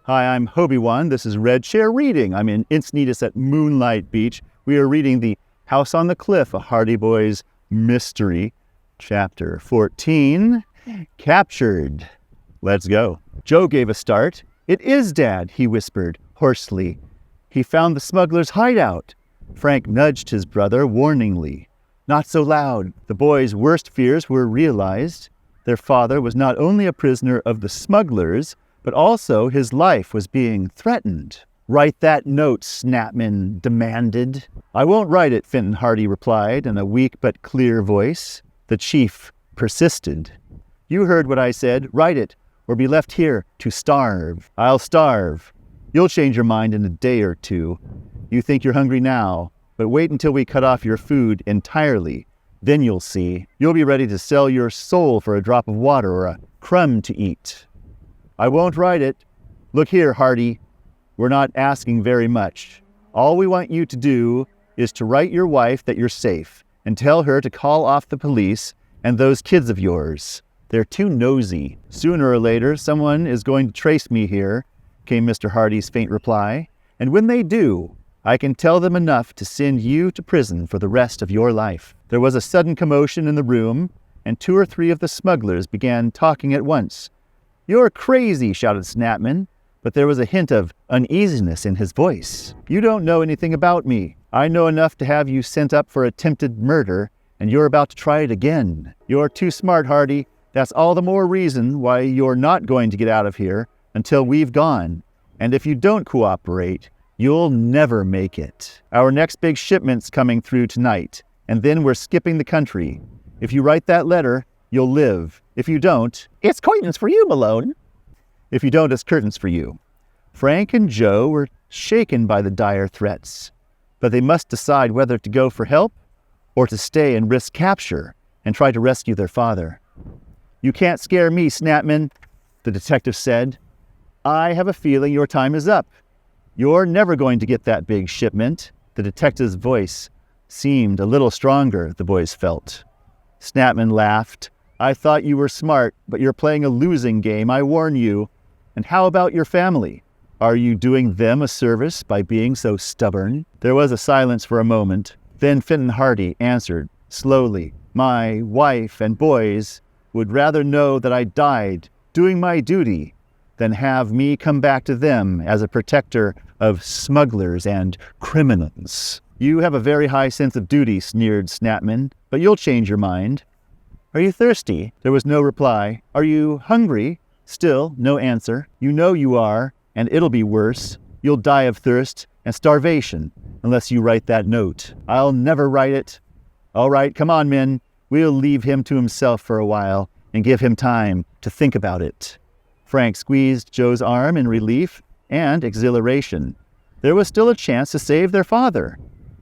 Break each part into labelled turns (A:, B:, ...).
A: Hi, I'm Hobie-Wan. This is Red Chair Reading. I'm in Encinitas at Moonlight Beach. We are reading The House on the Cliff, a Hardy Boys mystery. Chapter 14, Captured. Let's go. Joe gave a start. "It is Dad," he whispered hoarsely. "He found the smuggler's hideout." Frank nudged his brother warningly. "Not so loud." The boys' worst fears were realized. Their father was not only a prisoner of the smugglers, but also his life was being threatened. "Write that note," Snapman demanded. "I won't write it," Fenton Hardy replied in a weak but clear voice. The chief persisted. "You heard what I said. Write it, or be left here to starve." "I'll starve. You'll change your mind in a day or two. You think you're hungry now, but wait until we cut off your food entirely. Then you'll see. You'll be ready to sell your soul for a drop of water or a crumb to eat." "I won't write it. Look here, Hardy. We're not asking very much. All we want you to do is to write your wife that you're safe and tell her to call off the police and those kids of yours. They're too nosy. Sooner or later, someone is going to trace me here," came Mr. Hardy's faint reply. "And when they do, I can tell them enough to send you to prison for the rest of your life." There was a sudden commotion in the room, and 2 or 3 of the smugglers began talking at once. "You're crazy," shouted Snapman, but there was a hint of uneasiness in his voice. "You don't know anything about me. I know enough to have you sent up for attempted murder, and you're about to try it again. You're too smart, Hardy. That's all the more reason why you're not going to get out of here until we've gone. And if you don't cooperate, you'll never make it. Our next big shipment's coming through tonight, and then we're skipping the country. If you write that letter, you'll live. If you don't, it's curtains for you, Malone. If you don't, it's curtains for you." Frank and Joe were shaken by the dire threats, but they must decide whether to go for help or to stay and risk capture and try to rescue their father. "You can't scare me, Snapman," the detective said. "I have a feeling your time is up. You're never going to get that big shipment." The detective's voice seemed a little stronger, the boys felt. Snapman laughed. "I thought you were smart, but you're playing a losing game, I warn you. And how about your family? Are you doing them a service by being so stubborn?" There was a silence for a moment. Then Fenton Hardy answered slowly. "My wife and boys would rather know that I died doing my duty than have me come back to them as a protector of smugglers and criminals." "You have a very high sense of duty," sneered Snapman, "but you'll change your mind." "Are you thirsty?" There was no reply. "Are you hungry?" Still no answer. "You know you are, and it'll be worse. You'll die of thirst and starvation unless you write that note." "I'll never write it." "All right, come on, men. We'll leave him to himself for a while and give him time to think about it." Frank squeezed Joe's arm in relief and exhilaration. There was still a chance to save their father.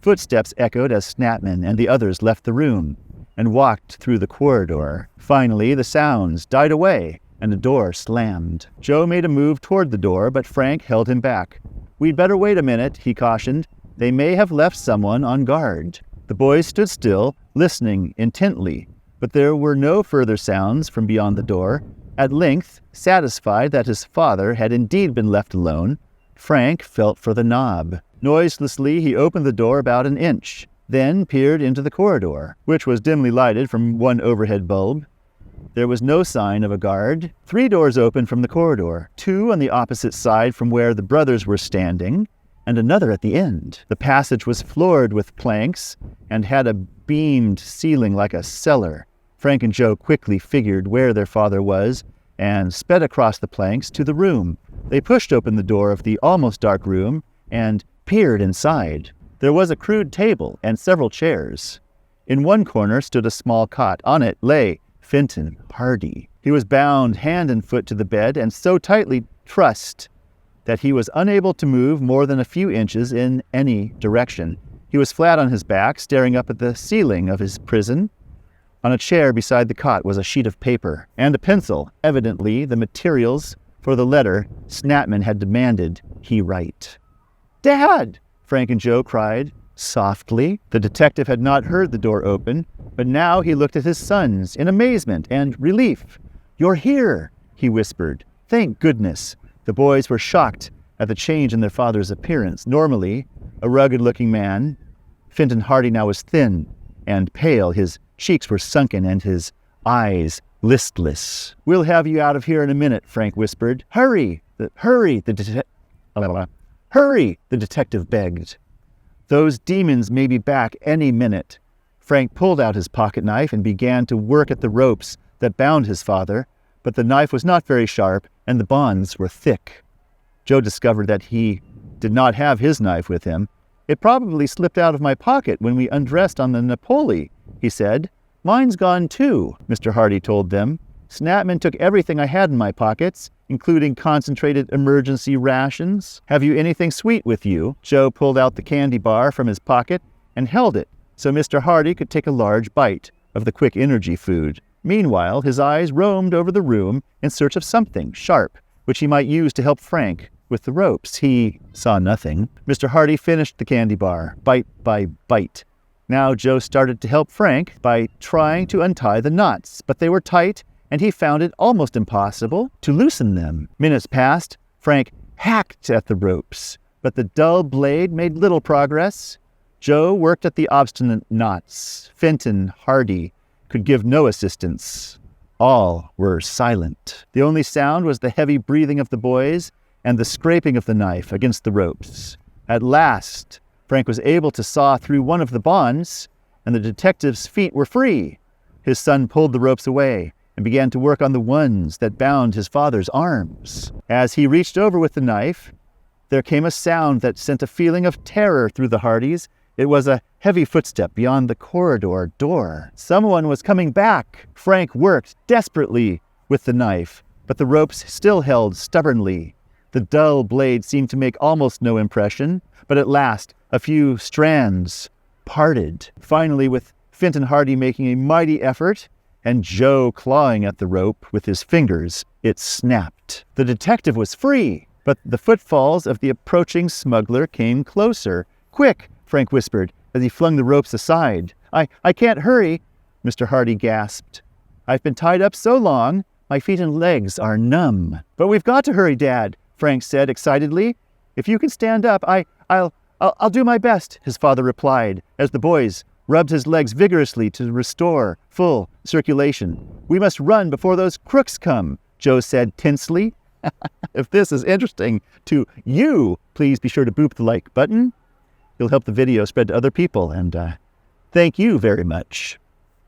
A: Footsteps echoed as Snapman and the others left the room and walked through the corridor. Finally, the sounds died away and the door slammed. Joe made a move toward the door, but Frank held him back. "We'd better wait a minute," he cautioned. "They may have left someone on guard." The boys stood still, listening intently, but there were no further sounds from beyond the door. At length, satisfied that his father had indeed been left alone, Frank felt for the knob. Noiselessly, he opened the door about an inch, then peered into the corridor, which was dimly lighted from one overhead bulb. There was no sign of a guard. 3 doors opened from the corridor, 2 on the opposite side from where the brothers were standing, and another at the end. The passage was floored with planks and had a beamed ceiling like a cellar. Frank and Joe quickly figured where their father was and sped across the planks to the room. They pushed open the door of the almost dark room and peered inside. There was a crude table and several chairs. In one corner stood a small cot. On it lay Fenton Hardy. He was bound hand and foot to the bed and so tightly trussed that he was unable to move more than a few inches in any direction. He was flat on his back, staring up at the ceiling of his prison. On a chair beside the cot was a sheet of paper and a pencil, evidently the materials for the letter Snapman had demanded he write. "Dad!" Frank and Joe cried softly. The detective had not heard the door open, but now he looked at his sons in amazement and relief. "You're here," he whispered. "Thank goodness. The boys were shocked at the change in their father's appearance. Normally a rugged-looking man, Fenton Hardy now was thin and pale. His cheeks were sunken and his eyes listless. "We'll have you out of here in a minute," Frank whispered. Hurry, the detective begged. "Those demons may be back any minute." Frank pulled out his pocket knife and began to work at the ropes that bound his father, but the knife was not very sharp and the bonds were thick. Joe discovered that he did not have his knife with him. "It probably slipped out of my pocket when we undressed on the Napoli," he said. "Mine's gone too," Mr. Hardy told them. "Snapman took everything I had in my pockets, including concentrated emergency rations. Have you anything sweet with you?" Joe pulled out the candy bar from his pocket and held it so Mr. Hardy could take a large bite of the quick energy food. Meanwhile, his eyes roamed over the room in search of something sharp, which he might use to help Frank with the ropes. He saw nothing. Mr. Hardy finished the candy bar, bite by bite. Now Joe started to help Frank by trying to untie the knots, but they were tight, and he found it almost impossible to loosen them. Minutes passed. Frank hacked at the ropes, but the dull blade made little progress. Joe worked at the obstinate knots. Fenton Hardy could give no assistance. All were silent. The only sound was the heavy breathing of the boys and the scraping of the knife against the ropes. At last, Frank was able to saw through one of the bonds, and the detective's feet were free. His son pulled the ropes away and began to work on the ones that bound his father's arms. As he reached over with the knife, there came a sound that sent a feeling of terror through the Hardys. It was a heavy footstep beyond the corridor door. Someone was coming back. Frank worked desperately with the knife, but the ropes still held stubbornly. The dull blade seemed to make almost no impression, but at last a few strands parted. Finally, with Fenton Hardy making a mighty effort and Joe clawing at the rope with his fingers, it snapped. The detective was free, but the footfalls of the approaching smuggler came closer. "Quick," Frank whispered as he flung the ropes aside. I can't hurry," Mr. Hardy gasped. "I've been tied up so long, my feet and legs are numb." "But we've got to hurry, Dad," Frank said excitedly. "If you can stand up, I'll do my best," his father replied, as the boys rubbed his legs vigorously to restore full circulation. "We must run before those crooks come," Joe said tensely. If this is interesting to you, please be sure to boop the like button. You'll help the video spread to other people, and thank you very much.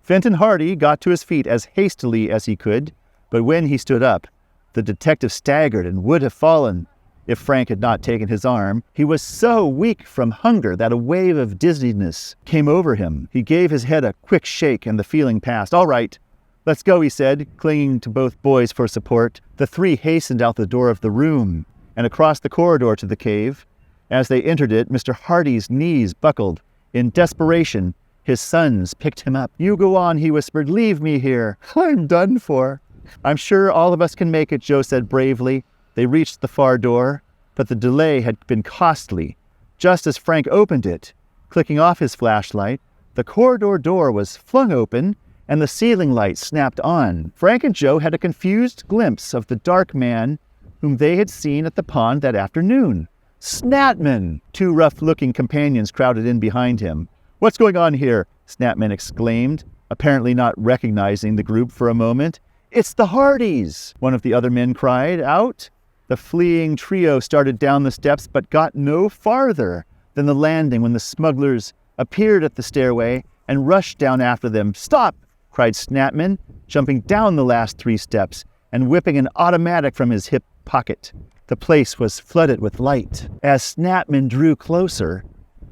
A: Fenton Hardy got to his feet as hastily as he could, but when he stood up, the detective staggered and would have fallen if Frank had not taken his arm. He was so weak from hunger that a wave of dizziness came over him. He gave his head a quick shake and the feeling passed. "All right, let's go," he said, clinging to both boys for support. The three hastened out the door of the room and across the corridor to the cave. As they entered it, Mr. Hardy's knees buckled. In desperation, his sons picked him up. "You go on," he whispered. "Leave me here. I'm done for." "I'm sure all of us can make it," Joe said bravely. They reached the far door, but the delay had been costly. Just as Frank opened it, clicking off his flashlight, the corridor door was flung open and the ceiling light snapped on. Frank and Joe had a confused glimpse of the dark man whom they had seen at the pond that afternoon. "Snapman!" Two rough-looking companions crowded in behind him. "What's going on here?" Snapman exclaimed, apparently not recognizing the group for a moment. "It's the Hardys!" one of the other men cried out. The fleeing trio started down the steps but got no farther than the landing when the smugglers appeared at the stairway and rushed down after them. "Stop!" cried Snapman, jumping down the last 3 steps and whipping an automatic from his hip pocket. The place was flooded with light. As Snapman drew closer,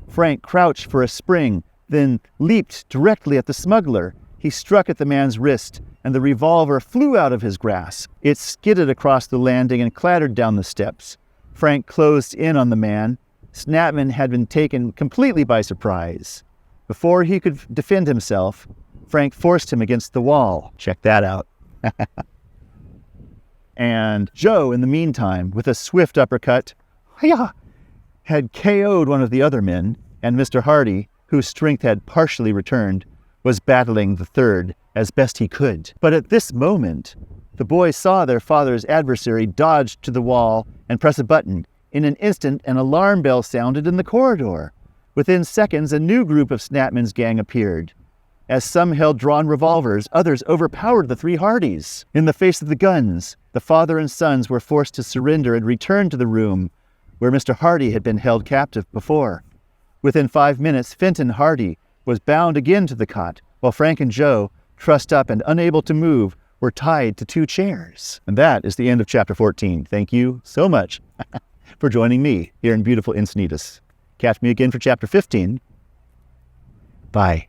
A: Frank crouched for a spring, then leaped directly at the smuggler. He struck at the man's wrist, and the revolver flew out of his grasp. It skidded across the landing and clattered down the steps. Frank closed in on the man. Snapman had been taken completely by surprise. Before he could defend himself, Frank forced him against the wall. Check that out. And Joe, in the meantime, with a swift uppercut, had KO'd one of the other men, and Mr. Hardy, whose strength had partially returned, was battling the third as best he could. But at this moment, The boys saw their father's adversary dodge to the wall and press a button. In an instant, an alarm bell sounded in the corridor. Within seconds, a new group of Snapman's gang appeared. As some held drawn revolvers, others overpowered the three Hardys. In the face of the guns, the father and sons were forced to surrender and return to the room where Mr. Hardy had been held captive before. Within 5 minutes, Fenton Hardy was bound again to the cot, while Frank and Joe, trussed up and unable to move, were tied to 2 chairs. And that is the end of chapter 14. Thank you so much for joining me here in beautiful Encinitas. Catch me again for chapter 15. Bye.